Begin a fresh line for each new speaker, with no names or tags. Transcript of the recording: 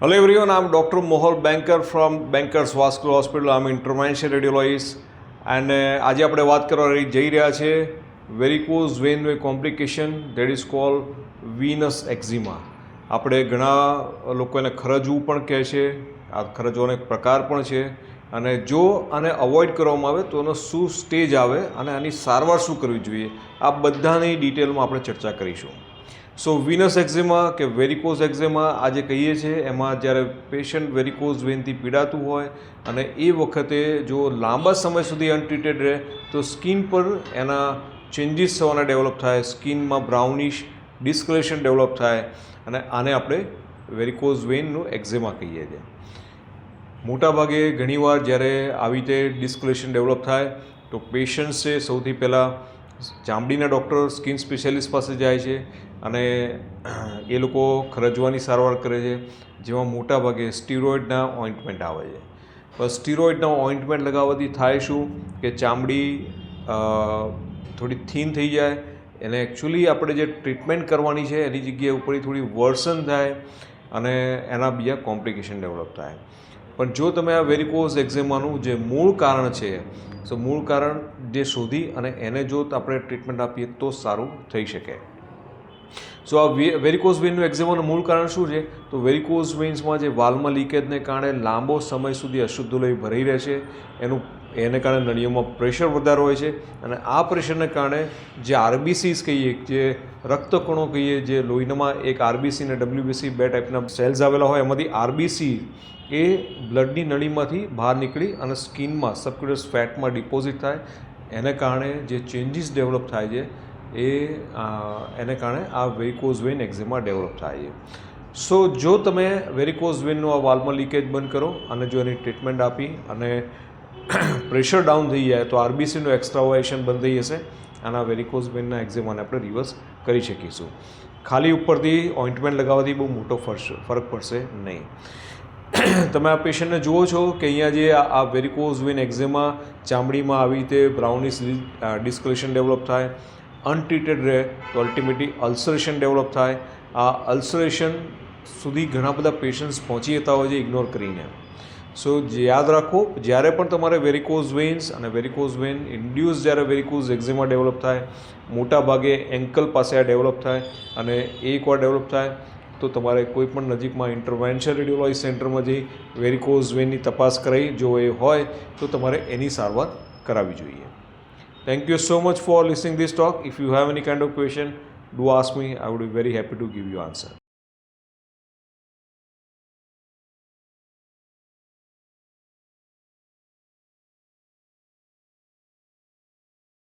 Hello everyone, I'm Dr. Mohol Banker from Bankers Vascular Hospital. I'm intervention radiologist and આજે આપણે વાત કરવા જઈ રહ્યા છે varicose vein complication that is called venous eczema. આપણે ઘણા લોકો એને ખરજવું પણ કહે છે. આ ખરજવાનો એક પ્રકાર પણ છે અને જો આને અવોઇડ કરવામાં આવે તો એનો શું સ્ટેજ આવે અને આની સારવાર શું કરવી જોઈએ, આ બધાની ડિટેલમાં આપણે ચર્ચા કરીશું. સો વીનસ એક્ઝેમા કે વેરિકોઝ એક્ઝેમા આજે કહીએ છીએ, એમાં જ્યારે પેશન્ટ વેરિકોઝ વેનથી પીડાતું હોય અને એ વખતે જો લાંબા સમય સુધી અનટ્રીટેડ રહે તો સ્કિન પર એના ચેન્જીસ થવાના ડેવલપ થાય, સ્કિનમાં બ્રાઉનિશ ડિસ્કલેશન ડેવલપ થાય અને આને આપણે વેરિકોઝ વેનનું એક્ઝેમા કહીએ છીએ. મોટાભાગે ઘણીવાર જ્યારે આવી રીતે ડિસ્કલેશન ડેવલપ થાય તો પેશન્ટ્સે સૌથી પહેલાં ચામડીના ડૉક્ટર, સ્કિન સ્પેશિયાલિસ્ટ પાસે જાય છે અને એ લોકો ખરજવાની સારવાર કરે છે, જેમાં મોટાભાગે સ્ટીરોઇડના ઓઇન્ટમેન્ટ આવે છે. પણ સ્ટીરોઇડના ઓઇન્ટમેન્ટ લગાવવાથી થાય શું કે ચામડી થોડી થીન થઈ જાય, એને એકચ્યુઅલી આપણે જે ટ્રીટમેન્ટ કરવાની છે એની જગ્યાએ ઉપર થોડી વર્સન થાય અને એના બીજા કોમ્પ્લિકેશન ડેવલપ થાય. પણ જો તમે આ વેરિકોઝ એક્ઝેમાનું જે મૂળ કારણ છે, તો મૂળ કારણ જે શોધી અને એને જો આપણે ટ્રીટમેન્ટ આપીએ તો સારું થઈ શકે. સો આ વેરિકોઝ વેનનું એક્ઝેમાનું મૂળ કારણ શું છે? તો વેરિકોઝ વેન્સમાં જે વાલ્વમાં લીકેજને કારણે લાંબો સમય સુધી અશુદ્ધ લોહી ભરાઈ રહે છે, એને કારણે નળીઓમાં પ્રેશર વધારે હોય છે અને આ પ્રેશરને કારણે જે આરબીસીસ કહીએ, જે રક્તકણો કહીએ, જે લોહીનામાં એક આરબીસી અને ડબલ્યુબીસી બે ટાઈપના સેલ્સ આવેલા હોય, એમાંથી આરબીસી એ બ્લડની નળીમાંથી બહાર નીકળી અને સ્કિનમાં સબક્યુટસ ફેટમાં ડિપોઝિટ થાય. એને કારણે જે ચેન્જીસ ડેવલપ થાય છે એને કારણે આ વેરિકોઝ વેન એક્ઝેમા ડેવલપ થાય છે. સો જો તમે વેરિકોઝ વેનનું આ વાલ્વમાં લીકેજ બંધ કરો અને જો એની ટ્રીટમેન્ટ આપી અને પ્રેશર ડાઉન થઈ જાય તો આરબીસીનું એક્સ્ટ્રાવાઇઝેશન બંધ થઈ જશે અને આ વેરિકોઝ વેનના એક્ઝેમાને આપણે રિવર્સ કરી શકીશું. ખાલી ઉપરથી ઓઇન્ટમેન્ટ લગાવવાથી બહુ મોટો ફરક પડશે નહીં. તમે આ પેશન્ટને જુઓ છો કે અહીંયા જે આ વેરિકોઝ વેન એક્ઝેમા ચામડીમાં આવી રીતે બ્રાઉનિશ ડિસ્કલેશન ડેવલપ થાય, અનટ્રીટેડ રહે તો અલ્ટિમેટલી અલ્સરેશન ડેવલપ થાય. આ અલ્સરેશન સુધી ઘણા બધા પેશન્ટ્સ પહોંચી જતા હોય છે ઇગ્નોર કરીને. સો યાદ રાખો, જ્યારે પણ તમારે વેરિકોઝ વેન્સ અને વેરિકોઝ વેન ઇન્ડ્યુસ જ્યારે વેરિકોઝ એક્ઝેમા ડેવલપ થાય, મોટા ભાગે એન્કલ પાસે આ ડેવલપ થાય અને એકવાર ડેવલપ થાય તો તમારે કોઈ પણ નજીકમાં ઇન્ટરવેન્શન રેડિયોલોજી સેન્ટરમાં જઈ વેરિકોઝ વેનની તપાસ કરાવી, જો એ હોય તો તમારે એની સારવાર કરાવવી જોઈએ. Thank you so much for listening this talk. If you have any kind of question, do ask me. I would be very happy to give you answer.